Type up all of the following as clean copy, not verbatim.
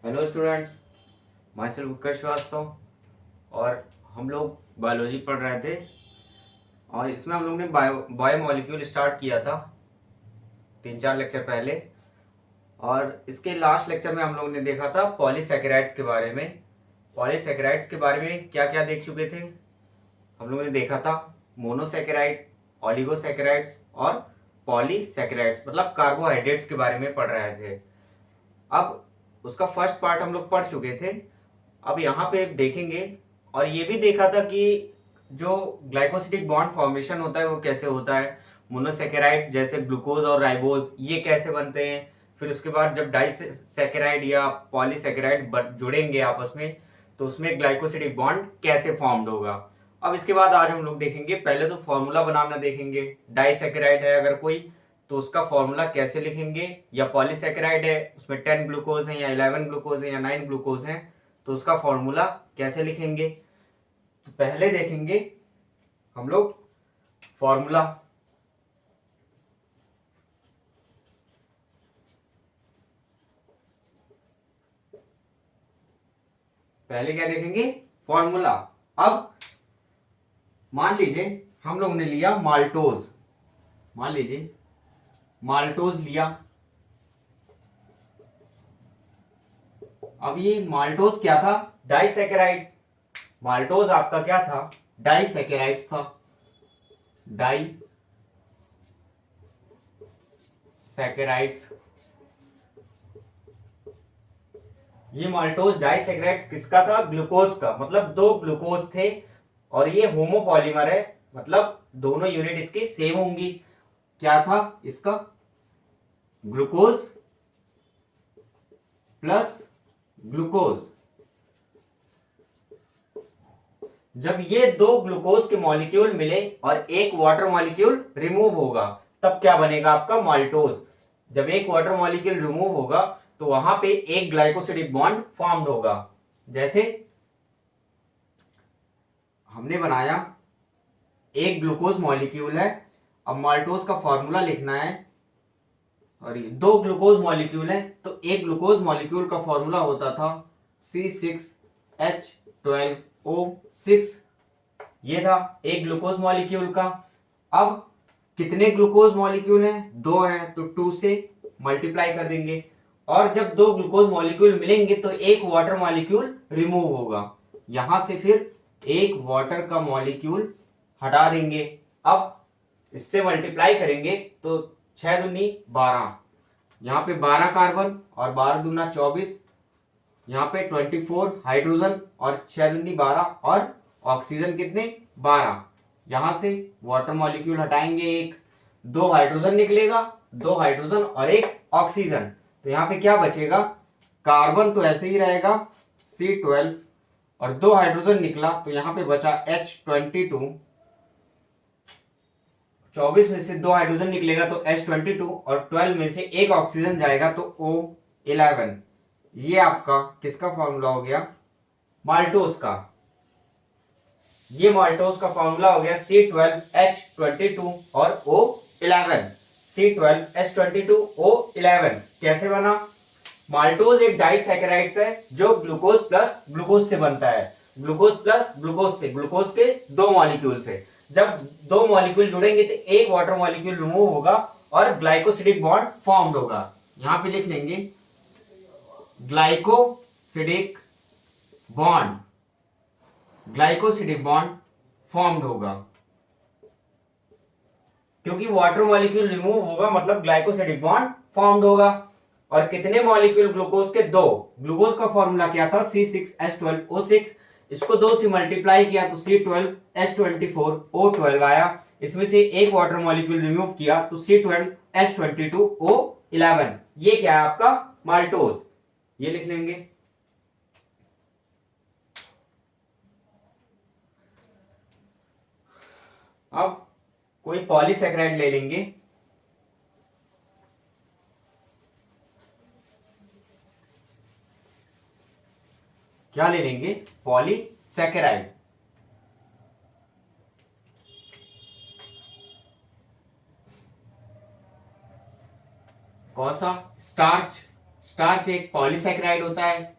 Hello students, my self उत्कर्ष श्रीवास्तव। और हम लोग बायोलॉजी पढ़ रहे थे और इसमें हम लोग ने बायोमोलिक्यूल स्टार्ट किया था 3-4 लेक्चर पहले। और इसके लास्ट लेक्चर में हम लोग ने देखा था पॉलीसैकेराइड्स के बारे में। पॉलीसैकेराइड्स के बारे में क्या क्या देख चुके थे हम लोगों ने? देखा था मोनोसैकेराइड, ऑलिगोसैकेराइड्स और पॉलीसैकेराइड्स, मतलब कार्बोहाइड्रेट्स के बारे में पढ़ रहे थे। अब उसका फर्स्ट पार्ट हम लोग पढ़ चुके थे। अब यहाँ पे देखेंगे और ये भी देखा था कि जो ग्लाइकोसिडिक बॉन्ड फॉर्मेशन होता है वो कैसे होता है, मोनोसैकेराइड जैसे ग्लूकोज और राइबोज ये कैसे बनते हैं। फिर उसके बाद जब डाइसैकेराइड या पॉलीसैकेराइड जुड़ेंगे आपस में तो उसमें ग्लाइकोसिडिक बॉन्ड कैसे फॉर्म्ड होगा। अब इसके बाद आज हम लोग देखेंगे, पहले तो फॉर्मूला बनाना देखेंगे। डाइसैकेराइड है अगर कोई तो उसका फॉर्मूला कैसे लिखेंगे, या पॉलीसैकेराइड है उसमें 10 ग्लूकोज है या 11 ग्लूकोज है या 9 ग्लूकोज है तो उसका फॉर्मूला कैसे लिखेंगे। तो पहले देखेंगे हम लोग फॉर्मूला। पहले क्या देखेंगे? फॉर्मूला। अब मान लीजिए हम लोग ने लिया माल्टोज, मान लीजिए माल्टोज लिया। अब ये माल्टोज क्या था? डाइसैकेराइड। माल्टोज आपका क्या था? डाइसैकेराइड था। डाइसैकेराइड्स। ये माल्टोज डाइसैकेराइड्स किसका था? ग्लूकोज का, मतलब दो ग्लूकोज थे और ये होमोपॉलीमर है, मतलब दोनों यूनिट इसकी सेम होंगी। क्या था इसका? Glucose plus glucose. जब ये दो ग्लूकोज के मॉलिक्यूल मिले और एक वाटर मॉलिक्यूल रिमूव होगा तब क्या बनेगा आपका? माल्टोज। जब एक वाटर मॉलिक्यूल रिमूव होगा तो वहां पे एक ग्लाइकोसिडिक बॉन्ड फॉर्म्ड होगा। जैसे हमने बनाया एक ग्लूकोज मॉलिक्यूल है, अब माल्टोज का फॉर्मूला लिखना है और ये दो ग्लूकोज मॉलिक्यूल है तो एक ग्लूकोज मॉलिक्यूल का फॉर्मूला होता था C6H12O6। ये था एक ग्लूकोज मॉलिक्यूल का। अब कितने ग्लूकोज मॉलिक्यूल हैं? दो हैं तो 2 से मल्टीप्लाई कर देंगे और जब दो ग्लूकोज मॉलिक्यूल मिलेंगे तो एक वाटर मॉलिक्यूल रिमूव होगा। यहां से फिर एक वाटर का मॉलिक्यूल हटा देंगे। अब इससे मल्टीप्लाई करेंगे तो 6 दूनी 12, यहाँ पे 12 कार्बन और 12 दूना 24, यहाँ पे 24 हाइड्रोजन और 6 दूनी 12 और ऑक्सीजन कितने? 12। यहां से वाटर मॉलिक्यूल हटाएंगे, एक दो हाइड्रोजन निकलेगा, दो हाइड्रोजन और एक ऑक्सीजन, तो यहाँ पे क्या बचेगा? कार्बन तो ऐसे ही रहेगा C12 और दो हाइड्रोजन निकला तो यहाँ पे बचा H22। 24 में से दो हाइड्रोजन निकलेगा तो H22 और 12 में से एक ऑक्सीजन जाएगा तो O11। ये आपका किसका फॉर्मूला हो गया? माल्टोज का। ये माल्टोज का फॉर्मूला हो गया C12H22 और O11। C12H22O11 कैसे बना? माल्टोज एक डाइसैकेराइड्स है जो ग्लूकोज प्लस ग्लूकोज से बनता है। ग्लूकोज प्लस ग्लूकोज से, ग्लूकोज के दो मॉलिक्यूल से जब दो मॉलिक्यूल जुड़ेंगे तो एक वाटर मॉलिक्यूल रिमूव होगा और ग्लाइकोसिडिक बॉन्ड फॉर्म्ड होगा। यहां पे लिख लेंगे glycosidic bond, glycosidic bond formed होगा। क्योंकि वाटर मॉलिक्यूल रिमूव होगा मतलब ग्लाइकोसिडिक बॉन्ड फॉर्म्ड होगा। और कितने मॉलिक्यूल? ग्लूकोज के दो। ग्लूकोज का फॉर्मूला क्या था? C6H12O6। इसको दो से मल्टीप्लाई किया तो C12H24O12 आया। इसमें से एक वाटर मॉलिक्यूल रिमूव किया तो C12H22O11। ये क्या है आपका? माल्टोज। ये लिख लेंगे। अब कोई पॉलीसैकेराइड ले लेंगे। क्या ले लेंगे? पॉलीसैकेराइड। कौन सा? स्टार्च। स्टार्च एक पॉलीसैकेराइड होता है।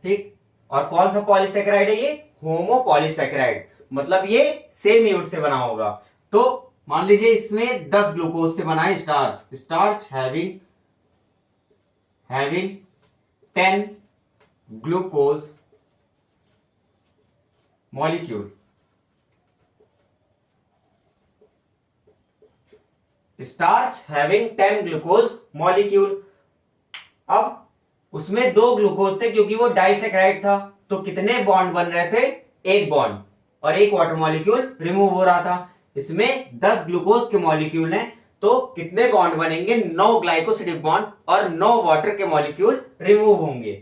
ठीक। और कौन सा पॉलीसेकेराइड है ये? होमोपॉलीसेकेराइड, मतलब ये सेम यूनिट से बना होगा। तो मान लीजिए इसमें 10 ग्लूकोज से बना है starch, starch having 10 glucose molecule, starch having 10 glucose molecule. अब उसमें 2 ग्लूकोज थे क्योंकि वो डाइसेकेराइड था, तो कितने बॉन्ड बन रहे थे? एक बॉन्ड, और एक वाटर मॉलिक्यूल रिमूव हो रहा था। इसमें 10 ग्लूकोज के मॉलिक्यूल हैं, तो कितने बॉन्ड बनेंगे? 9 ग्लाइकोसिडिक बॉन्ड और 9 वाटर के मॉलिक्यूल रिमूव होंगे।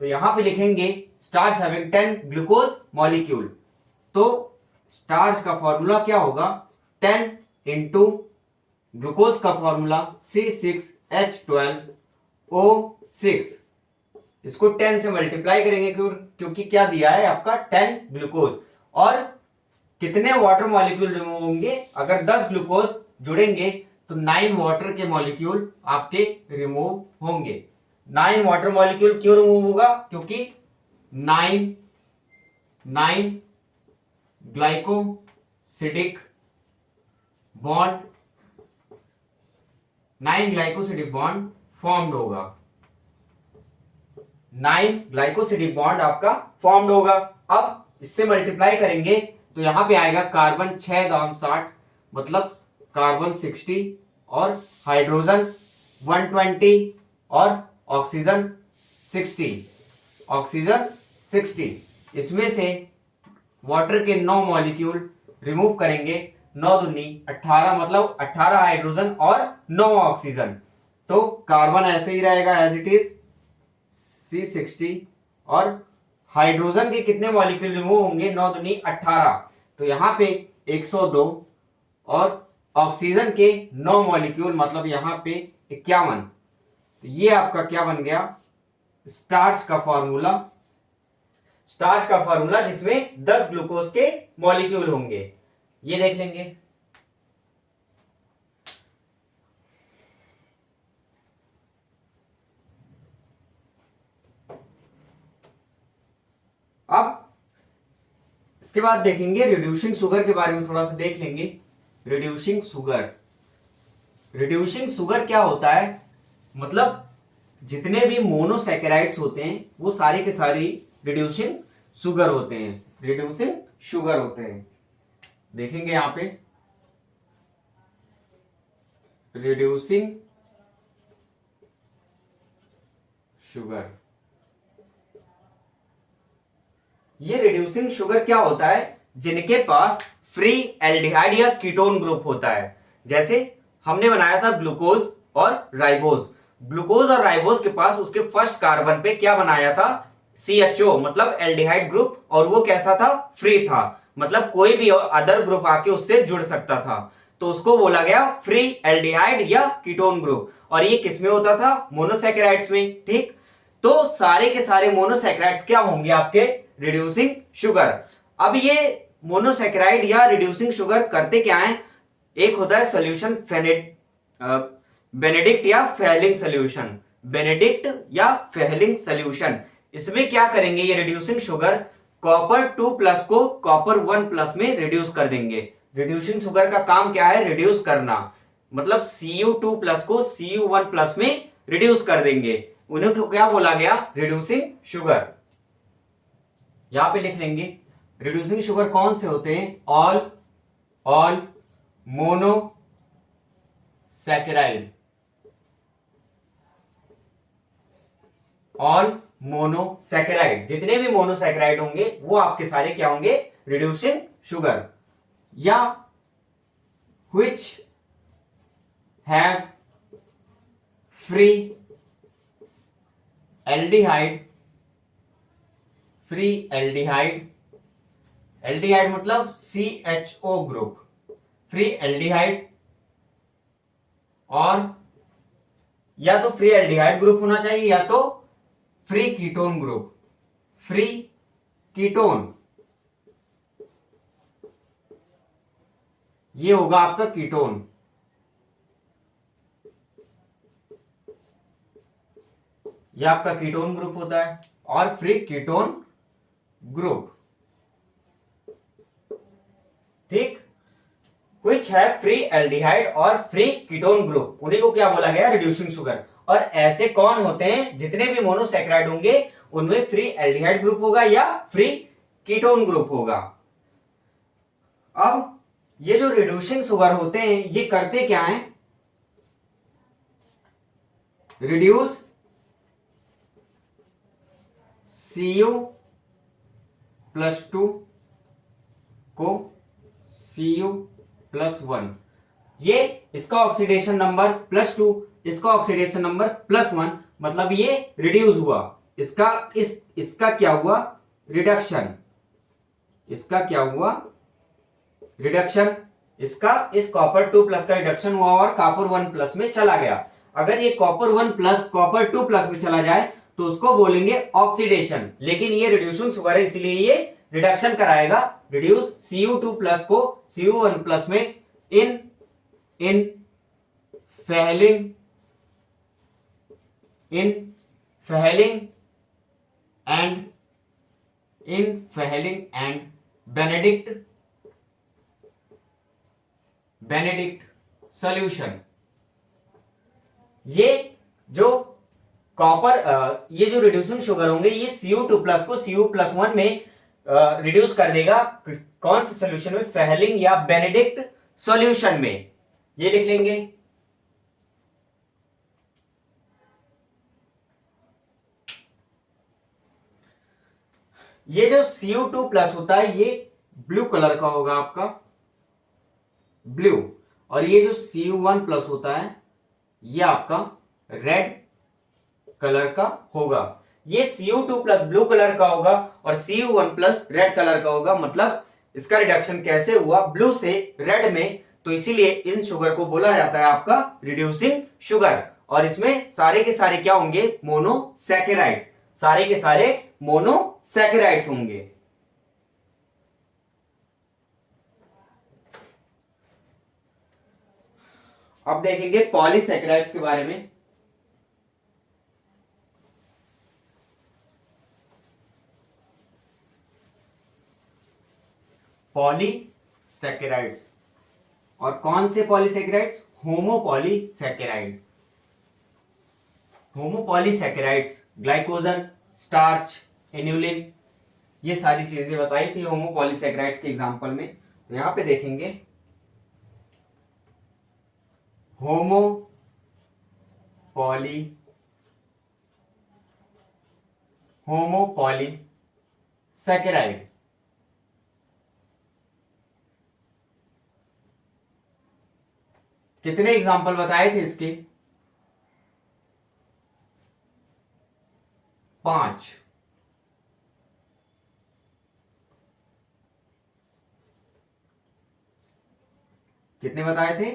तो यहां पे लिखेंगे स्टार्च हैविंग 10 ग्लूकोज मॉलिक्यूल। तो स्टार्च का फॉर्मूला क्या होगा? 10 इंटू ग्लूकोज का फॉर्मूला C6H12O6, इसको 10 से मल्टीप्लाई करेंगे क्योंकि क्या दिया है आपका? 10 ग्लूकोज। और कितने वाटर मॉलिक्यूल रिमूव होंगे? अगर 10 ग्लूकोज जुड़ेंगे तो 9 वाटर के मॉलिक्यूल आपके रिमूव होंगे। 9 वाटर मॉलिक्यूल क्यों रिमूव होगा? क्योंकि 9 glycosidic bond 9 glycosidic bond formed होगा, 9 ग्लाइकोसिडिक बॉन्ड आपका फॉर्म्ड होगा। अब इससे मल्टीप्लाई करेंगे तो यहां पे आएगा कार्बन 6 दाम 60, मतलब कार्बन 60 और हाइड्रोजन 120 और ऑक्सीजन 60। इसमें से वाटर के 9 मॉलिक्यूल रिमूव करेंगे, 9 दूनी 18, मतलब 18 हाइड्रोजन और 9 ऑक्सीजन। तो कार्बन ऐसे ही रहेगा एज इट इज C60, और हाइड्रोजन के कितने मॉलिक्यूल रिमूव होंगे? 9 दूनी 18, तो यहां पे 102, और ऑक्सीजन के 9 मॉलिक्यूल, मतलब यहां पे 51। तो ये आपका क्या बन गया? स्टार्च का फॉर्मूला जिसमें 10 ग्लूकोज के मॉलिक्यूल होंगे। ये देख लेंगे। अब इसके बाद देखेंगे रिड्यूसिंग शुगर के बारे में, थोड़ा सा देख लेंगे। रिड्यूसिंग शुगर क्या होता है? मतलब जितने भी मोनोसैकेराइड्स होते हैं वो सारे के सारी रिड्यूसिंग शुगर होते हैं। देखेंगे यहां पे रिड्यूसिंग शुगर। ये रिड्यूसिंग शुगर क्या होता है? जिनके पास फ्री एल्डिहाइड या कीटोन ग्रुप होता है। जैसे हमने बनाया था ग्लूकोज और राइबोज के पास उसके फर्स्ट कार्बन पे क्या बनाया था? CHO, मतलब एल्डिहाइड ग्रुप, और वो कैसा था? फ्री था, मतलब कोई भी अदर ग्रुप आके उससे जुड़ सकता था, तो उसको बोला गया फ्री एल्डिहाइड या कीटोन ग्रुप। और ये किसमें होता था? मोनोसैकेराइड्स में। ठीक, तो सारे के सारे मोनोसैकेराइड्स क्या होंगे? आपके रिड्यूसिंग शुगर। अब ये मोनोसैकेराइड या रिड्यूसिंग शुगर करते क्या है? एक होता है सोल्यूशन बेनेडिक्ट या फेहलिंग सोल्यूशन। इसमें क्या करेंगे ये रिड्यूसिंग शुगर? कॉपर 2+ को कॉपर 1+ में रिड्यूस कर देंगे। रिड्यूसिंग शुगर का काम क्या है? रिड्यूस करना, मतलब Cu2+ को Cu1+ में रिड्यूस कर देंगे। उन्हें को क्या बोला गया? Reducing sugar. यहां पे लिख लेंगे रिड्यूसिंग शुगर कौन से होते हैं? ऑल मोनोसैकेराइड, जितने भी मोनोसैकेराइड होंगे वो आपके सारे क्या होंगे? Reducing sugar. या which have फ्री एल्डिहाइड मतलब CHO ग्रुप, फ्री एल्डिहाइड, और या तो फ्री एल्डिहाइड ग्रुप होना चाहिए या तो free ketone group. Free ketone, ये होगा आपका कीटोन। ये आपका कीटोन ग्रुप होता है। और फ्री कीटोन ग्रुप। ठीक, विच है फ्री एल्डिहाइड और फ्री कीटोन ग्रुप, उन्हीं को क्या बोला गया, रिड्यूसिंग शुगर। और ऐसे कौन होते हैं, जितने भी मोनोसैकेराइड होंगे उनमें फ्री एल्डिहाइड ग्रुप होगा या फ्री कीटोन ग्रुप होगा। अब ये जो रिड्यूसिंग शुगर होते हैं ये करते क्या है, रिड्यूस Cu+2 को Cu+1, ये इसका ऑक्सीडेशन नंबर +2, इसका ऑक्सीडेशन नंबर +1, मतलब ये रिड्यूस हुआ, इसका क्या हुआ, रिडक्शन, इसका क्या हुआ, रिडक्शन, इसका इस कॉपर 2+ का रिडक्शन हुआ और कॉपर 1+ में चला गया। अगर ये कॉपर 1+ कॉपर 2+ में चला जाए तो उसको बोलेंगे ऑक्सीडेशन, लेकिन ये रिड्यूसिंग शुगर है इसलिए ये रिडक्शन कराएगा, रिड्यूस Cu2+ को Cu1+ में इन फैलिंग एंड बेनेडिक्ट सॉल्यूशन। ये जो कॉपर ये जो रिड्यूसिंग शुगर होंगे ये Cu2+ को Cu+1 में रिड्यूस कर देगा, कौन से सॉल्यूशन में, फेहलिंग या बेनेडिक्ट सॉल्यूशन में, ये लिख लेंगे। ये जो Cu2+ होता है ये ब्लू कलर का होगा आपका, ब्लू, और ये जो Cu1+ होता है ये आपका रेड कलर का होगा। ये Cu2+ ब्लू कलर का होगा और Cu1+ रेड कलर का होगा, मतलब इसका रिडक्शन कैसे हुआ, ब्लू से रेड में, तो इसीलिए इन शुगर को बोला जाता है आपका रिड्यूसिंग शुगर। और इसमें सारे के सारे क्या होंगे, मोनोसैकेराइड्स, सारे के सारे मोनोसैकेराइड्स होंगे। अब देखेंगे पॉलीसैकेराइड्स के बारे में। पॉलीसैकेराइड्स, और कौन से polysaccharides, homopolysaccharide, homopolysaccharides, glycogen, starch, inulin, ये सारी चीजें बताई थी होमोपॉलीसैकेराइड्स के एग्जांपल में। तो यहां पे देखेंगे होमोपॉलीसैकेराइड, कितने एग्जाम्पल बताए थे इसके, 5। कितने बताए थे,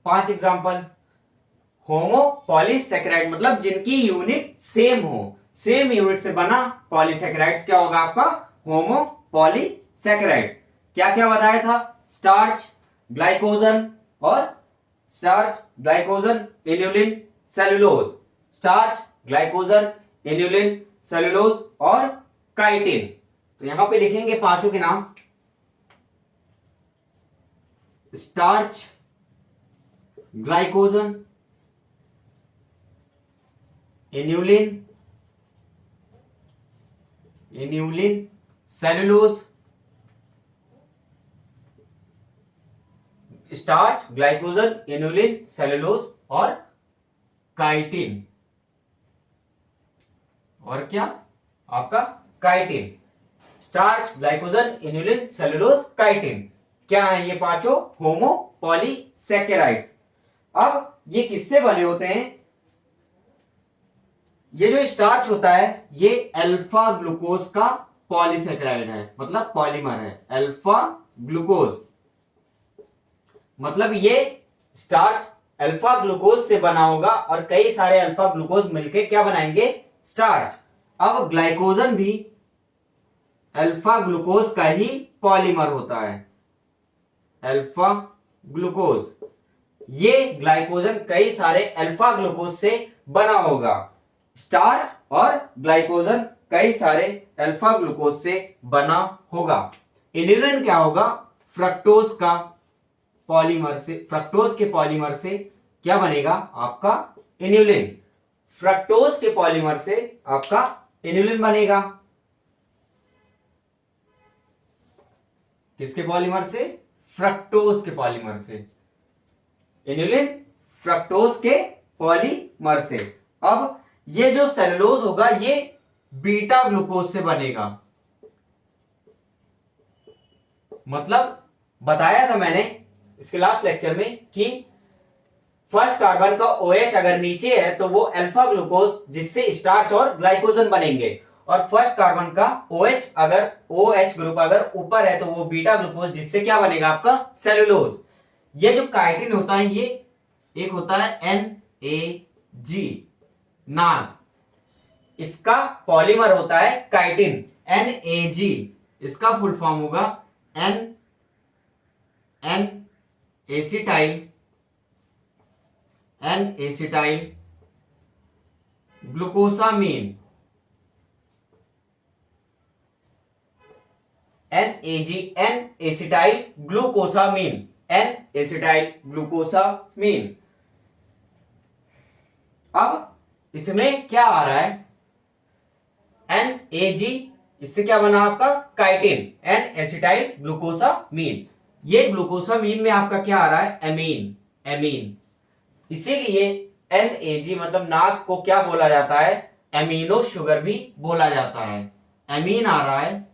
5 एग्जाम्पल। होमोपॉलीसैकेराइड मतलब जिनकी यूनिट सेम हो, सेम यूनिट से बना पॉलीसैकेराइड्स क्या होगा आपका, होमोपॉलीसैकेराइड्स। क्या क्या बताया था, स्टार्च, ग्लाइकोजन और starch, glycogen, inulin, cellulose, starch, glycogen, inulin, cellulose और काइटिन। तो यहां पे लिखेंगे पांचों के नाम, starch, glycogen, inulin, cellulose, starch, glycogen, inulin, cellulose और काइटिन, और क्या आपका chitin, starch, glycogen, inulin, cellulose, chitin, क्या है ये पांचों, होमोपॉलीसैकेराइड्स। अब ये किससे बने होते हैं, ये जो स्टार्च होता है ये अल्फा ग्लूकोज का पॉलीसैकेराइड है, मतलब पॉलीमर है, अल्फा ग्लूकोज, मतलब ये स्टार्च अल्फा ग्लूकोज से बना होगा और कई सारे अल्फा ग्लूकोज मिलके क्या बनाएंगे, स्टार्च। अब ग्लाइकोजन भी अल्फा ग्लूकोज का ही पॉलीमर होता है, अल्फा ग्लूकोज, ये ग्लाइकोजन कई सारे अल्फा ग्लूकोज से बना होगा, स्टार्च और ग्लाइकोजन कई सारे अल्फा ग्लूकोज से बना होगा। इन्यूलिन क्या होगा? फ्रक्टोज का पॉलीमर से, फ्रक्टोज के पॉलीमर से क्या बनेगा आपका? इन्यूलिन। फ्रक्टोज के पॉलीमर से आपका इन्यूलिन बनेगा। किसके पॉलीमर से? फ्रक्टोज के पॉलीमर से। इन्यूलिन फ्रक्टोज के पॉलीमर से। अब ये जो सेलुलोज होगा ये बीटा ग्लूकोज से बनेगा। मतलब बताया था मैंने इसके लास्ट लेक्चर में कि फर्स्ट कार्बन का OH अगर नीचे है तो वो अल्फा ग्लूकोज जिससे स्टार्च और ग्लाइकोजन बनेंगे, और फर्स्ट कार्बन का OH अगर OH ग्रुप अगर ऊपर है तो वो बीटा ग्लूकोज जिससे क्या बनेगा आपका? सेलुलोज। ये जो काइटिन होता है ये एक होता है NAG, नाग। इसका पॉलीमर होता है काइटिन NAG। इसका फुल फॉर्म होगा N acetyl glucosamine. NAG N acetyl glucosamine, N acetyl glucosamine. अब इसमें क्या आ रहा है? NAG, इससे क्या बना आपका? Chitin N acetyl glucosamine. ये ग्लूकोसामीन में आपका क्या आ रहा है? Amine, amine. इसीलिए NAG मतलब नाग को क्या बोला जाता है? एमिनो शुगर भी बोला जाता है। एमीन आ रहा है,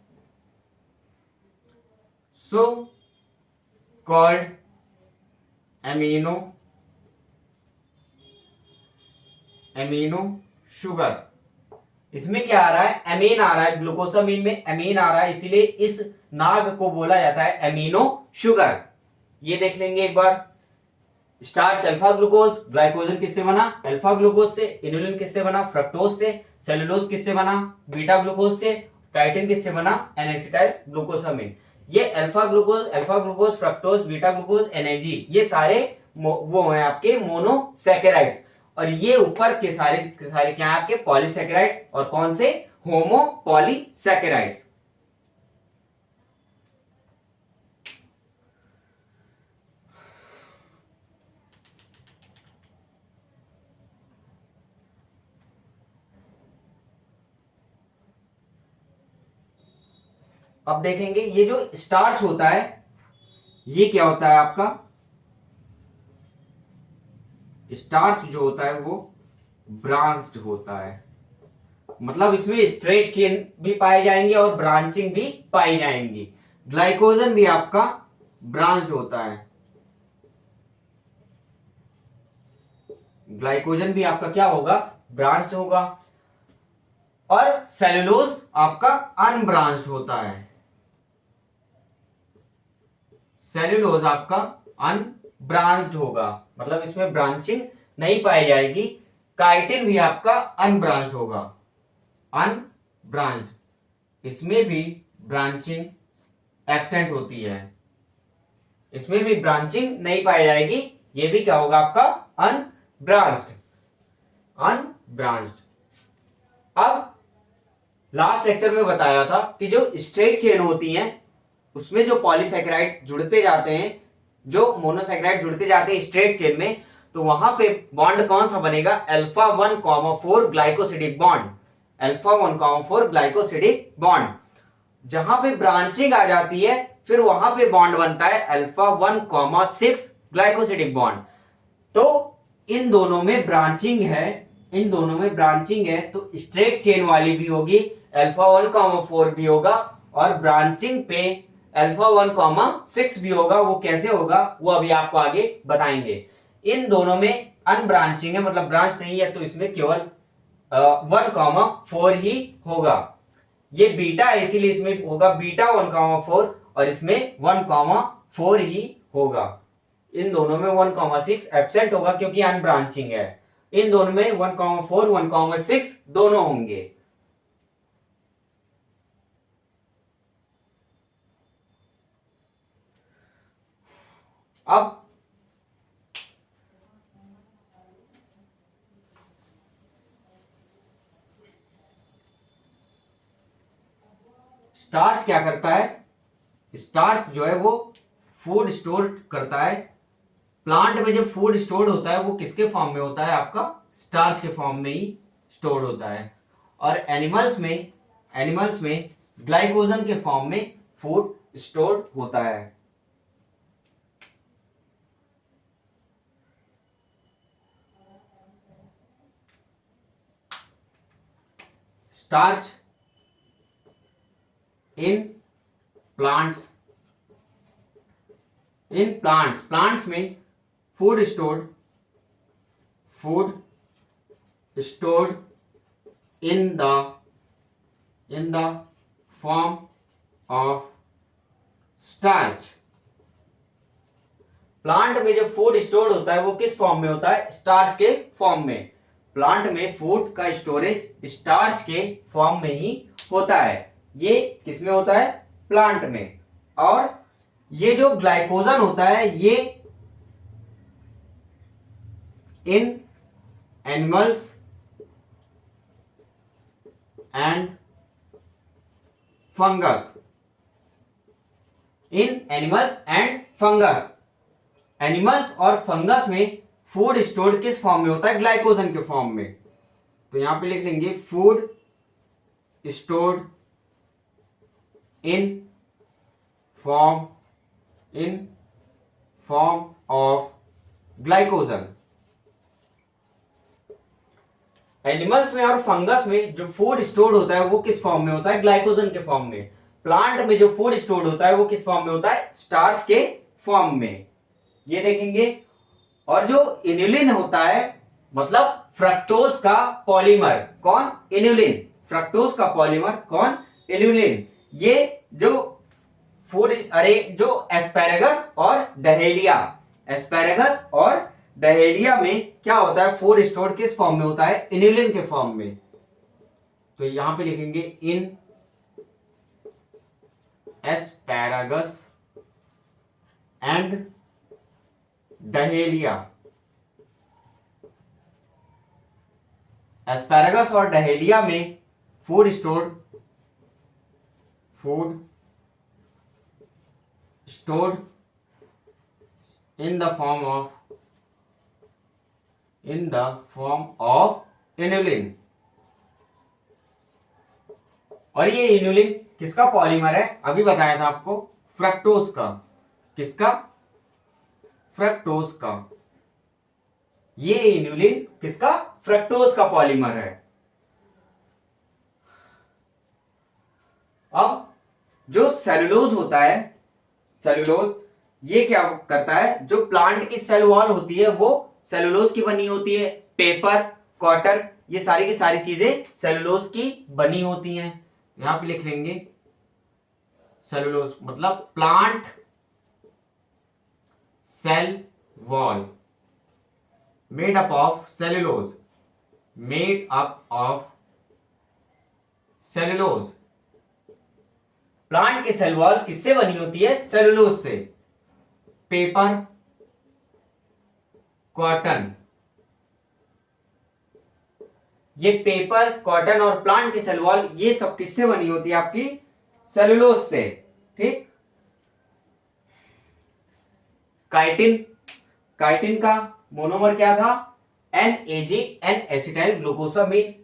सो कॉल्ड एमिनो शुगर। इसमें क्या आ रहा है? एमीन आ रहा है, ग्लूकोसामीन में एमीन आ रहा है, इसीलिए इस नाग को बोला जाता है एमिनो शुगर। ये देख लेंगे एक बार। स्टार्च अल्फा ग्लूकोज, ग्लाइकोजन किससे बना? अल्फा ग्लूकोज से। इन्यूलिन किससे बना? फ्रक्टोज से। सेलुलोज किससे बना? बीटा ग्लूकोज से। काइटिन किससे बना? N acetyl glucosamine. ये alpha glucose, fructose, beta glucose, NAG, ये सारे वो हैं आपके मोनोसैकेराइड्स। और ये ऊपर के सारे क्या है आपके? पॉलीसैकेराइड्स। और कौन से? होमो पॉलीसैकेराइड्स। अब देखेंगे ये जो स्टार्च होता है ये क्या होता है आपका? स्टार्च जो होता है वो ब्रांच्ड होता है। मतलब इसमें स्ट्रेट चेन भी पाए जाएंगे और ब्रांचिंग भी पाई जाएंगी। ग्लाइकोजन भी आपका ब्रांच्ड होता है। ग्लाइकोजन भी आपका क्या होगा? ब्रांच्ड होगा। और सेलुलोज आपका अनब्रांच्ड होता है। सेल्यूलोज आपका अनब्रांच्ड होगा, मतलब इसमें ब्रांचिंग नहीं पाई जाएगी। काइटिन भी आपका अनब्रांच्ड होगा, अनब्रांच्ड। इसमें भी ब्रांचिंग एब्सेंट होती है, इसमें भी ब्रांचिंग नहीं पाई जाएगी। ये भी क्या होगा आपका? Unbranched, unbranched. अब लास्ट लेक्चर में बताया था कि जो स्ट्रेट चेन होती हैं उसमें जो पॉलीसैकेराइड जुड़ते जाते हैं, जो मोनोसैकेराइड जुड़ते जाते हैं स्ट्रेट चेन में, तो वहां पे बॉन्ड कौन सा बनेगा? Alpha 1,4 glycosidic bond, alpha 1,4 glycosidic bond. जहां पे ब्रांचिंग आ जाती है फिर वहां पे बॉन्ड बनता है अल्फा 1,6 ग्लाइकोसिडिक बॉन्ड। तो इन दोनों में ब्रांचिंग है, इन दोनों में ब्रांचिंग है, तो स्ट्रेट चेन वाली भी होगी, अल्फा 1,4 भी होगा, और ब्रांचिंग पे अल्फा 1,6 भी होगा। वो कैसे होगा वो अभी आपको आगे बताएंगे। इन दोनों में अनब्रांचिंग है, मतलब ब्रांच नहीं है, तो इसमें केवल 1,4 ही होगा। ये बीटा है इसीलिए इसमें होगा बीटा 1,4 और इसमें 1,4 ही होगा। इन दोनों में 1,6 एब्सेंट होगा क्योंकि अनब्रांचिंग है। इन दोनों में 1,4 1,6 दोनों होंगे। अब स्टार्च क्या करता है, स्टार्च जो है वो फूड स्टोर करता है। प्लांट में जब फूड स्टोर होता है वो किसके फॉर्म में होता है, आपका स्टार्च के फॉर्म में ही स्टोर होता है। और एनिमल्स में ग्लाइकोजन के फॉर्म में फूड स्टोर होता है। स्टार्च इन प्लांट्स, प्लांट्स में food stored in the form of starch. Plant में जो फूड स्टोर्ड होता है वो किस फॉर्म में होता है, स्टार्च के फॉर्म में। प्लांट में फूड का स्टोरेज स्टार्च के फॉर्म में ही होता है। ये किसमें होता है, प्लांट में। और ये जो ग्लाइकोजन होता है ये in animals and fungus, in animals and fungus, animals और फंगस में फूड स्टोर्ड किस फॉर्म में होता है, ग्लाइकोजन के फॉर्म में। तो यहां पे लिख लेंगे food stored in form of glycogen. Animals में और फंगस में जो फूड स्टोर्ड होता है वो किस फॉर्म में होता है, ग्लाइकोजन के फॉर्म में। प्लांट में जो फूड स्टोर्ड होता है वो किस फॉर्म में होता है, स्टार्च के फॉर्म में। ये देखेंगे। और जो इन्युलिन होता है मतलब फ्रक्टोज का पॉलीमर, कौन, इन्युलिन। फ्रक्टोज का पॉलीमर कौन, इन्युलिन। ये जो फूड जो एस्पैरेगस और डहेलिया, एस्पैरेगस और डहेलिया में क्या होता है, फूड स्टोर्ड किस फॉर्म में होता है, इन्युलिन के फॉर्म में। तो यहां पे लिखेंगे in asparagus and dahlia. Asparagus और डहेलिया में food stored in the form of inulin. और ये इन्युलिन किसका पॉलीमर है, अभी बताया था आपको, फ्रक्टोज का। किसका, फ्रक्टोज का। ये इन्युलिन किसका, फ्रक्टोज का पॉलीमर है। अब जो सेलुलोज होता है, सेलुलोज ये क्या करता है, जो प्लांट की सेल वॉल होती है वो सेलुलोज की बनी होती है। पेपर, कॉटन, ये सारी की सारी चीजें सेलुलोज की बनी होती हैं। यहां पे लिख लेंगे सेलुलोज मतलब plant cell wall made up of cellulose, made up of cellulose. Plant की सेल वॉल किससे बनी होती है, सेलुलोज से। पेपर, कॉटन, ये पेपर, कॉटन और प्लांट की सेल वॉल ये सब किससे बनी होती है, आपकी सेलुलोज से। ठीक। काइटिन, काइटिन का मोनोमर क्या था, NAG, एन एसिटाइल ग्लूकोसामिन।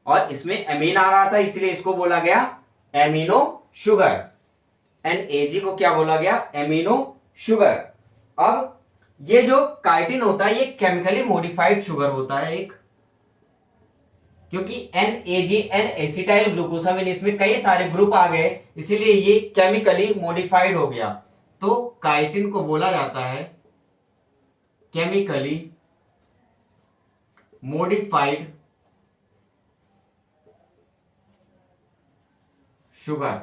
और इसमें एमीन आ रहा था इसलिए इसको बोला गया एमिनो शुगर। NAG को क्या बोला गया, एमिनो शुगर। अब ये जो काइटिन होता है ये केमिकली मॉडिफाइड शुगर होता है एक, क्योंकि NAG, एन एसिटाइल ग्लूकोसामिन, इसमें कई सारे ग्रुप आ गए इसीलिए ये केमिकली मॉडिफाइड हो गया। तो काइटिन को बोला जाता है chemically modified sugar.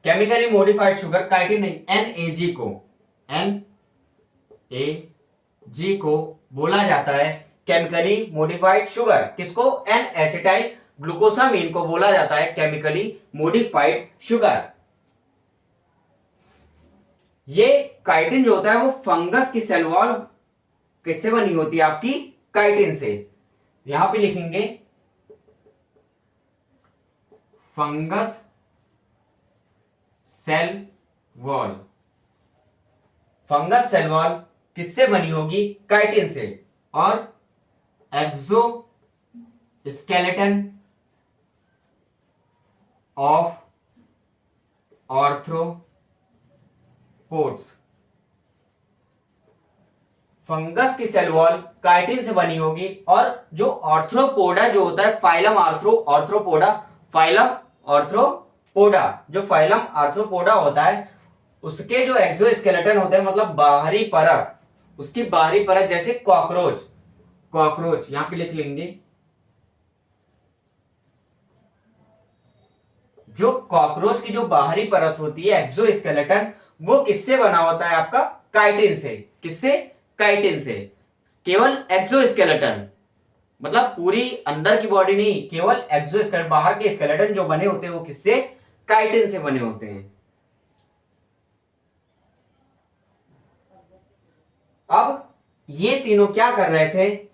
Chemically modified sugar chitin नहीं, NAG को बोला जाता है केमिकली मॉडिफाइड शुगर। किसको, एन एसिटाइल ग्लूकोसामिन को बोला जाता है केमिकली मॉडिफाइड शुगर। ये काइटिन जो होता है वो फंगस की सेल वॉल किससे बनी होती है, आपकी काइटिन से। यहां पे लिखेंगे fungus cell wall. Fungus cell wall किससे बनी होगी? काइटिन से। और exoskeleton of arthropods. Fungus की सेल वॉल काइटिन से बनी होगी, और जो आर्थ्रोपोडा जो होता है, फाइलम आर्थ्रोपोडा, फाइलम आर्थ्रोपोडा, जो फाइलम आर्थ्रोपोडा होता है, उसके जो एक्सोस्केलेटन होते हैं, मतलब बाहरी परत, उसकी बाहरी परत, जैसे कॉकरोच यहां पे लिख लेंगे, जो कॉकरोच की जो बाहरी परत होती है एक्सोस्केलेटन, वो किससे बना होता है? आपका काइटिन से। किससे? काइटिन से। केवल एक्सोस्केलेटन, मतलब पूरी अंदर की बॉडी नहीं, केवल एक्सोस्केलेटन, बाहर के स्केलेटन जो बने होते हैं वो किससे? काइटिन से बने होते हैं। अब ये तीनों क्या कर रहे थे?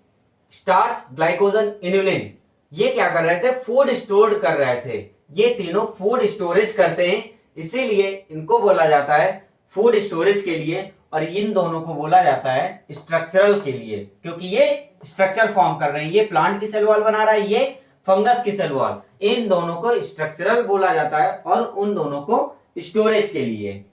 स्टार्च, ग्लाइकोजन, इन्युलिन, ये क्या कर रहे थे? फूड स्टोर कर रहे थे। ये तीनों फूड स्टोरेज करते हैं, इसीलिए इनको बोला जाता है फूड स्टोरेज के लिए, और इन दोनों को बोला जाता है स्ट्रक्चरल के लिए, क्योंकि ये स्ट्रक्चर फॉर्म कर रहे हैं। ये प्लांट की सेल वॉल बना रहा है, ये फंगस की सेल वॉल। इन दोनों को स्ट्रक्चरल बोला जाता है, और उन दोनों को स्टोरेज के लिए।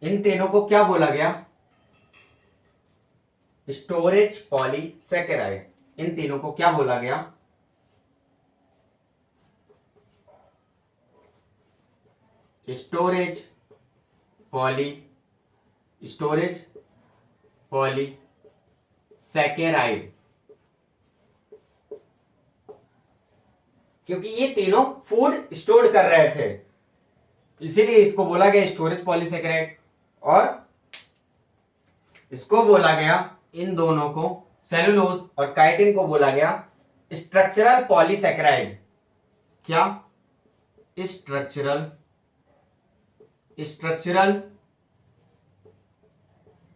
इन तीनों को क्या बोला गया? Storage polysaccharide. इन तीनों को क्या बोला गया? स्टोरेज पॉलीसेकेराइड, क्योंकि ये तीनों फूड स्टोर कर रहे थे, इसीलिए इसको बोला गया स्टोरेज पॉलीसेकेराइड। और इसको बोला गया, इन दोनों को, सेलुलोज और काइटिन को बोला गया स्ट्रक्चरल पॉलीसेकेराइड। क्या? Structural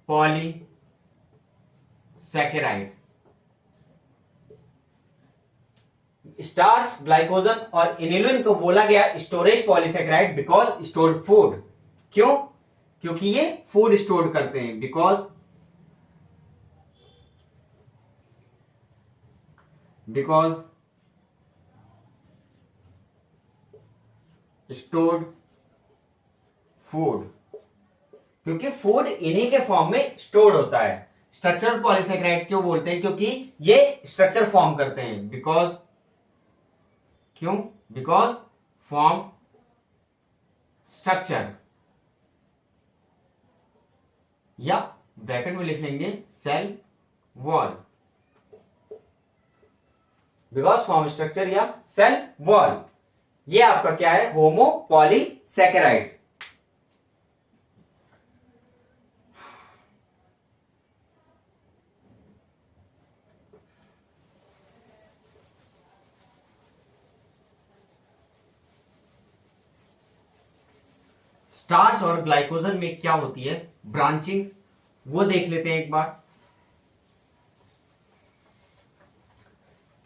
polysaccharide. स्टार्च, ग्लाइकोजन और इन्युलिन को बोला गया storage polysaccharide because stored food. क्यों? क्योंकि ये फूड स्टोर करते हैं, बिकॉज स्टोर्ड फूड, क्योंकि फूड इन्हीं के फॉर्म में स्टोर्ड होता है। स्ट्रक्चरल पॉलीसेकेराइड क्यों बोलते हैं? क्योंकि ये स्ट्रक्चर फॉर्म करते हैं, बिकॉज फॉर्म स्ट्रक्चर, या ब्रैकेट में लिख लेंगे cell wall, because form structure या सेल वॉल। ये आपका क्या है? Homopolysaccharides. स्टार्च और ग्लाइकोजन में क्या होती है? ब्रांचिंग, वो देख लेते हैं एक बार।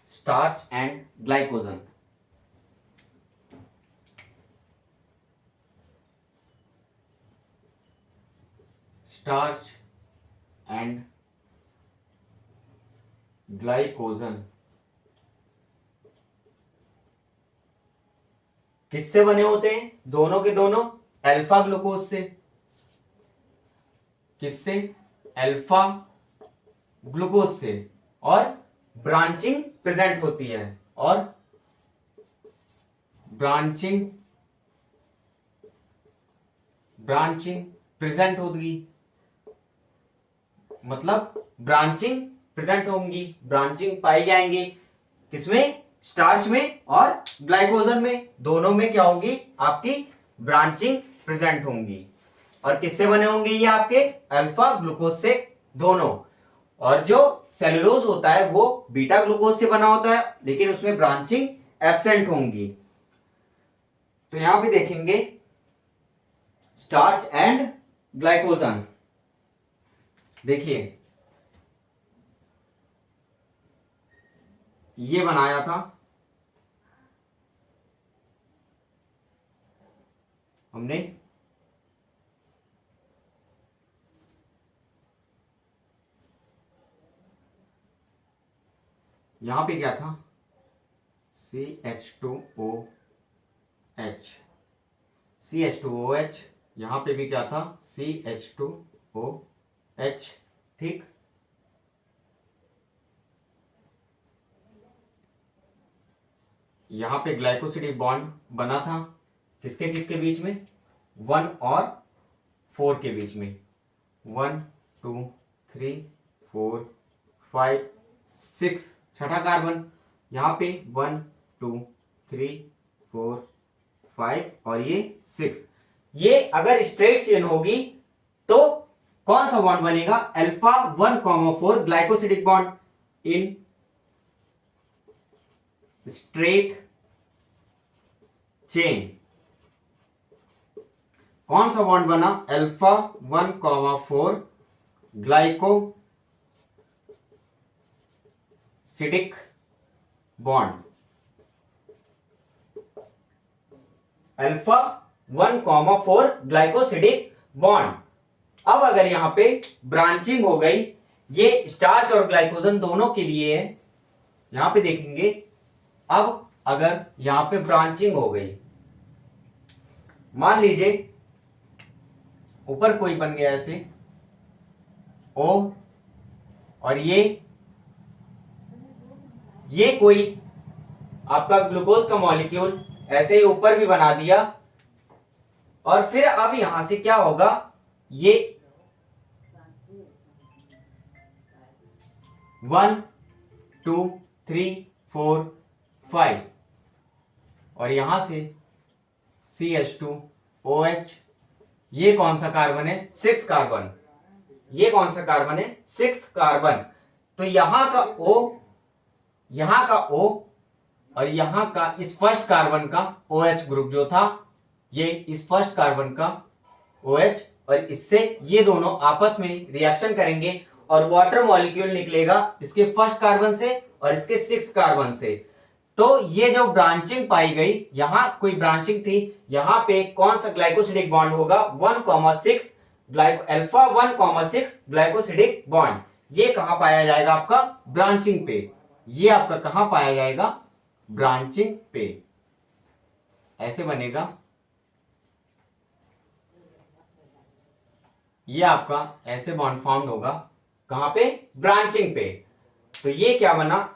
Starch and glycogen, starch and glycogen किससे बने होते हैं? दोनों के दोनों अल्फा ग्लूकोज से। किससे? अल्फा ग्लूकोज से। और ब्रांचिंग प्रेजेंट होती है, और ब्रांचिंग प्रेजेंट होगी, मतलब ब्रांचिंग प्रेजेंट होंगी, ब्रांचिंग पाई जाएंगी किसमें? स्टार्च में और ग्लाइकोजन में, दोनों में क्या होगी आपकी ब्रांचिंग प्रेजेंट होंगी। और किससे बने होंगे ये आपके अल्फा ग्लूकोज से दोनों। और जो सेलुलोज होता है वो बीटा ग्लूकोज से बना होता है, लेकिन उसमें ब्रांचिंग एब्सेंट होंगी। तो यहां पे देखेंगे स्टार्च एंड ग्लाइकोजन। देखिए ये बनाया था हमने यहां पे क्या था CH2OH, CH2OH, यहां पे भी क्या था CH2OH, ठीक। यहां पे ग्लाइकोसिडिक बॉन्ड बना था किसके किसके बीच में, 1 और 4 के बीच में, 1 2 3 4 5 6, छठा कार्बन यहां पे 1 2 3 4 5 और ये 6। ये अगर स्ट्रेट चेन होगी तो कौन सा बॉन्ड बनेगा, alpha 1,4 glycosidic bond in straight chain. कौन सा बॉन्ड बना, alpha 1,4 glycosidic bond, alpha 1,4 glycosidic bond. अब अगर यहां पे ब्रांचिंग हो गई, ये स्टार्च और ग्लाइकोजन दोनों के लिए है, यहां पे देखेंगे। अब अगर यहां पे ब्रांचिंग हो गई, मान लीजिए ऊपर कोई बन गया ऐसे O, और ये कोई आपका ग्लूकोज का मॉलिक्यूल ऐसे ही ऊपर भी बना दिया। और फिर अब यहां से क्या होगा, ये 1 2 3 4 5 और यहां से CH2OH, ये कौन सा कार्बन है, 6 कार्बन, ये कौन सा कार्बन है, 6 कार्बन। तो यहां का O और यहां का इस फर्स्ट कार्बन का OH ग्रुप जो था, ये इस फर्स्ट कार्बन का OH, और इससे ये दोनों आपस में रिएक्शन करेंगे और वाटर मॉलिक्यूल निकलेगा इसके फर्स्ट कार्बन से और इसके 6 कार्बन से। तो ये जो ब्रांचिंग पाई गई, यहां कोई ब्रांचिंग थी, यहां पे कौन सा ग्लाइकोसिडिक बॉन्ड होगा, 1,6 अल्फा 1,6 ग्लाइकोसिडिक बॉन्ड। ये कहां पाया जाएगा आपका, ब्रांचिंग पे। ये आपका कहां पाया जाएगा, ब्रांचिंग पे। ऐसे बनेगा, ये आपका ऐसे बॉन्ड फॉर्म्ड होगा कहां पे, ब्रांचिंग पे। तो ये क्या बना,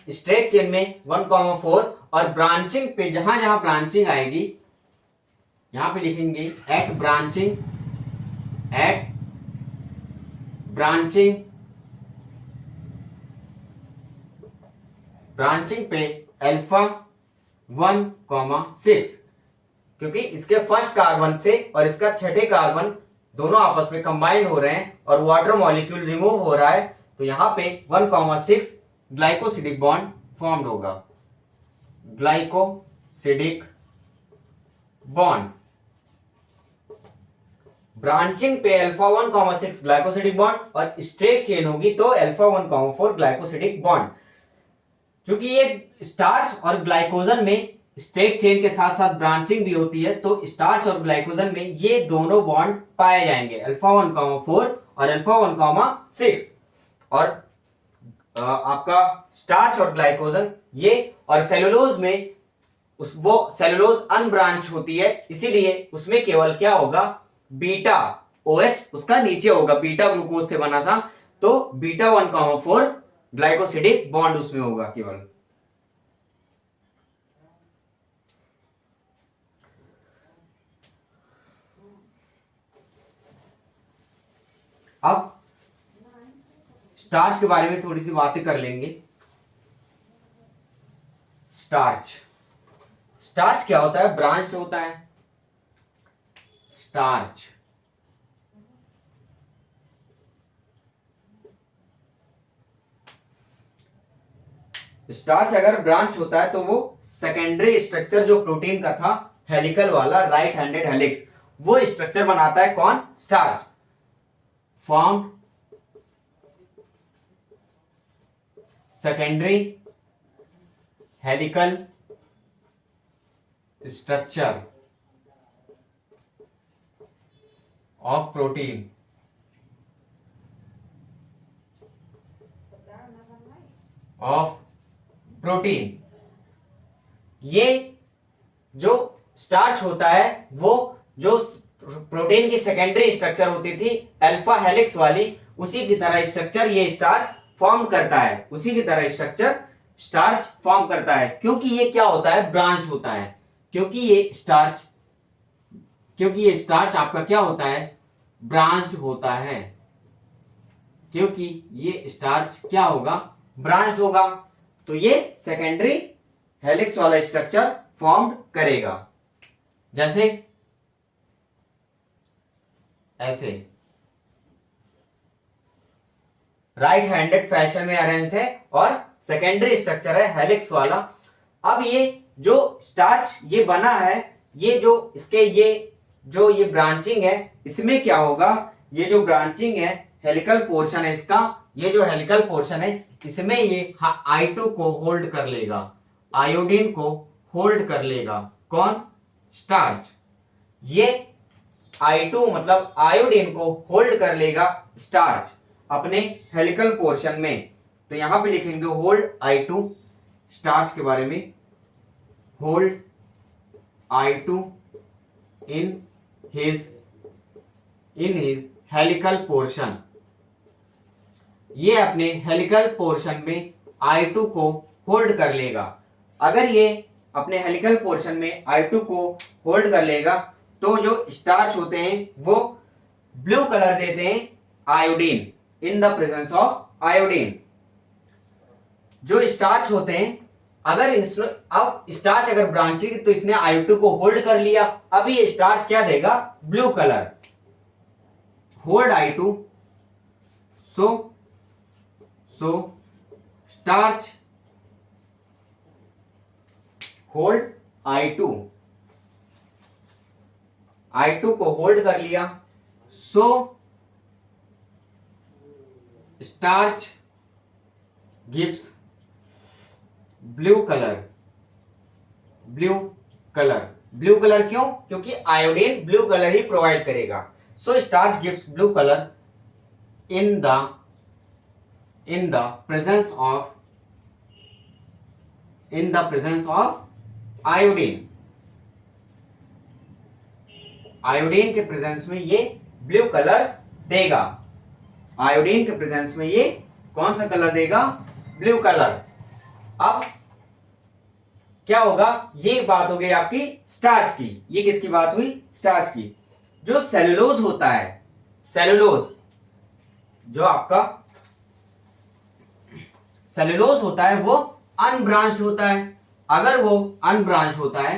स्ट्रेट चेन में 1,4 और ब्रांचिंग पे जहां जहां ब्रांचिंग आएगी यहां पे लिखेंगे एट ब्रांचिंग पे अल्फा 1,6, क्योंकि इसके फर्स्ट कार्बन से और इसका छठे कार्बन दोनों आपस में कंबाइन हो रहे हैं और वाटर मॉलिक्यूल रिमूव हो रहा है। तो यहां पे 1,6 ग्लाइकोसिडिक बॉन्ड फॉर्म्ड होगा, ग्लाइकोसिडिक बॉन्ड। ब्रांचिंग पे अल्फा 1,6 ग्लाइकोसिडिक बॉन्ड और स्ट्रेट चेन होगी तो अल्फा 1,4 ग्लाइकोसिडिक बॉन्ड। क्योंकि ये स्टार्च और ग्लाइकोजन में स्ट्रेट चेन के साथ साथ ब्रांचिंग भी होती है, तो स्टार्च और ग्लाइकोजन में ये दोनों बॉन्ड पाए जाएंगे, अल्फा 1,4 और अल्फा 1,6। और आपका स्टार्च और ग्लाइकोजन ये, और सेलुलोज में वो सेलुलोज अनब्रांच होती है, इसीलिए उसमें केवल क्या होगा, बीटा OH उसका नीचे होगा, बीटा ग्लूकोज से बना था, तो बीटा 1,4 ग्लाइकोसिडिक बॉन्ड उसमें होगा केवल। अब स्टार्च के बारे में थोड़ी सी बातें कर लेंगे। स्टार्च। स्टार्च क्या होता है? ब्रांच होता है। स्टार्च स्टार्च अगर ब्रांच होता है तो वो सेकेंडरी स्ट्रक्चर जो प्रोटीन का था, हेलिकल वाला, राइट हैंडेड हेलिक्स, वो स्ट्रक्चर बनाता है। कौन? Starch. Form secondary helical structure of protein of protein. ये जो स्टार्च होता है वो जो प्रोटीन की सेकेंडरी स्ट्रक्चर होती थी अल्फा हेलिक्स वाली, उसी की तरह स्ट्रक्चर ये स्टार्च फॉर्म करता है। उसी की तरह स्ट्रक्चर स्टार्च फॉर्म करता है। क्योंकि ये क्या होता है? ब्रांच होता है। क्योंकि ये स्टार्च आपका क्या होता है? ब्रांच्ड होता है। क्योंकि ये स्टार्च क्या होगा? ब्रांच होगा। तो ये सेकेंडरी हेलिक्स वाला स्ट्रक्चर फॉर्म करेगा। जैसे ऐसे राइट हैंडेड फैशन में अरेंज है और सेकेंडरी स्ट्रक्चर है हेलिक्स वाला। अब ये जो स्टार्च ये बना है, ये जो इसके ये ब्रांचिंग है, इसमें क्या होगा? ये जो ब्रांचिंग है, हेलिकल पोर्शन है इसका, ये जो हेलिकल पोर्शन है इसमें ये I2 को होल्ड कर लेगा, आयोडीन को होल्ड कर लेगा। कौन? स्टार्च। ये I2 मतलब आयोडीन को होल्ड कर लेगा स्टार्च अपने हेलिकल पोर्शन में। तो यहां पे लिखेंगे होल्ड I2 स्टार्च के बारे में, hold I2 in his helical portion. ये अपने हेलिकल पोर्शन में I2 को होल्ड कर लेगा। अगर ये अपने हेलिकल पोर्शन में I2 को होल्ड कर लेगा तो जो स्टार्च होते हैं वो ब्लू कलर देते हैं iodine, in the presence of iodine. जो स्टार्च होते हैं, अगर अब स्टार्च अगर ब्रांचिंग तो इसने I2 को होल्ड कर लिया, अब ये स्टार्च क्या देगा? Blue colour. Hold I2, so starch hold I2 को होल्ड कर लिया, so starch gives blue colour. Blue colour क्यों? क्योंकि आयोडीन ब्लू कलर ही प्रोवाइड करेगा। So starch gives blue colour in the presence of iodine. Iodine के presence में ये ब्लू कलर देगा। आयोडीन के प्रेजेंस में ये कौन सा कलर देगा? Blue colour. अब क्या होगा? ये बात हो गई आपकी स्टार्च की। ये किसकी बात हुई? स्टार्च की। जो सेलुलोज होता है, सेलुलोज जो आपका सेलुलोज होता है वो अनब्रांच्ड होता है। अगर वो अनब्रांच होता है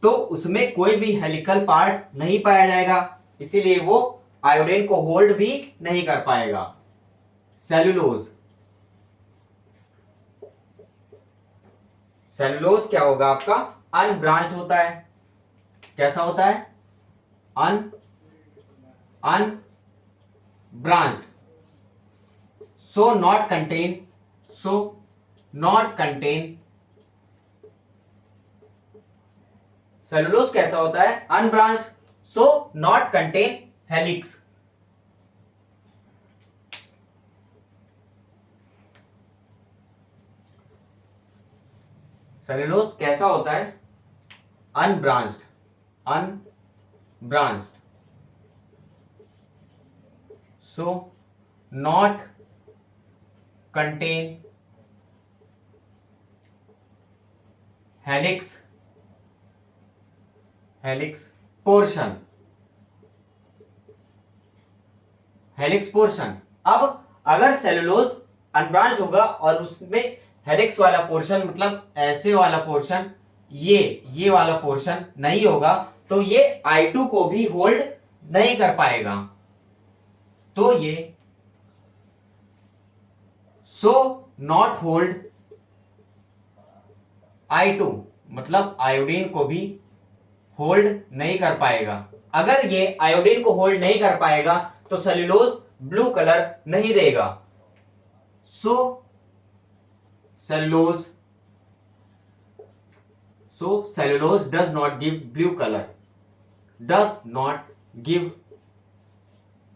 तो उसमें कोई भी हेलिकल पार्ट नहीं पाया जाएगा, इसीलिए वो आयोडीन को होल्ड भी नहीं कर पाएगा। सेलुलोज क्या होगा आपका? अनब्रांच्ड होता है। कैसा होता है? Unbranched. So not contain cellulose कैसा होता है? Unbranched, so not contain helix. Cellulose कैसा होता है? Unbranched, so not contain helix portion. अब अगर सेलुलोज अनब्रांच होगा और उसमें हेलिक्स वाला पोर्शन मतलब ऐसे वाला पोर्शन, ये वाला पोर्शन नहीं होगा तो ये I2 को भी होल्ड नहीं कर पाएगा। तो ये सो नॉट होल्ड I2 मतलब आयोडीन को भी होल्ड नहीं कर पाएगा। अगर ये आयोडीन को होल्ड नहीं कर पाएगा तो सेल्यूलोज ब्लू कलर नहीं देगा। So cellulose does not give blue colour, does not give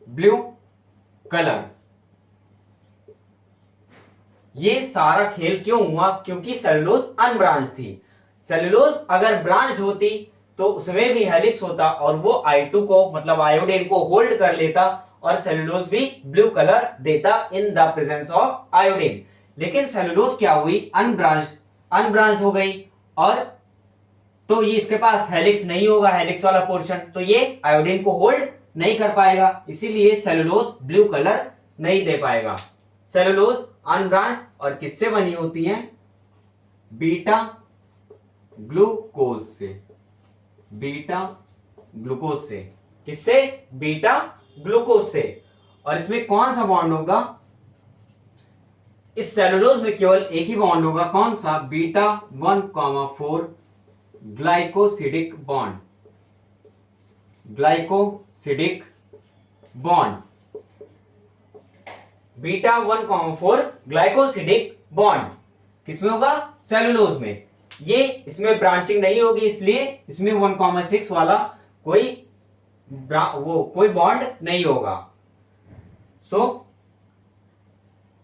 blue colour. ये सारा खेल क्यों हुआ? क्योंकि सेल्यूलोज अनब्रांच थी। सेल्यूलोज अगर ब्रांच होती तो उसमें भी हेलिक्स होता और वो I2 को मतलब आयोडीन को होल्ड कर लेता और सेल्यूलोज भी ब्लू कलर देता इन द प्रेजेंस ऑफ आयोडीन। लेकिन सेल्यूलोज क्या हुई? अनब्रांच हो गई और तो ये इसके पास हेलिक्स नहीं होगा, हेलिक्स वाला पोर्शन, तो ये आयोडीन को होल्ड नहीं कर पाएगा, इसीलिए सेल्यूलोज ब्लू कलर नहीं दे पाएगा। सेल्यूलोज अनब्रांच और किससे बनी होती है? बीटा ग्लूकोज से। बीटा ग्लूकोज से। किससे? बीटा ग्लूकोज से। और इसमें कौन सा बॉन्ड होगा? इस सेलुलोज में केवल एक ही बॉन्ड होगा। कौन सा? Beta 1,4 glycosidic bond. Glycosidic bond, beta 1,4 glycosidic bond किसमें होगा? सेलुलोज में। ये इसमें ब्रांचिंग नहीं होगी, इसलिए इसमें 1,6 वाला कोई बॉन्ड नहीं होगा।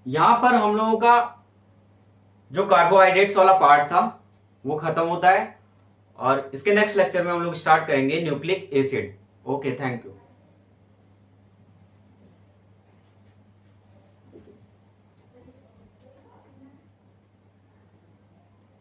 यहां पर हम लोगों का जो कार्बोहाइड्रेट्स वाला पार्ट था वो खत्म होता है और इसके नेक्स्ट लेक्चर में हम लोग स्टार्ट करेंगे nucleic acid. Okay, thank you.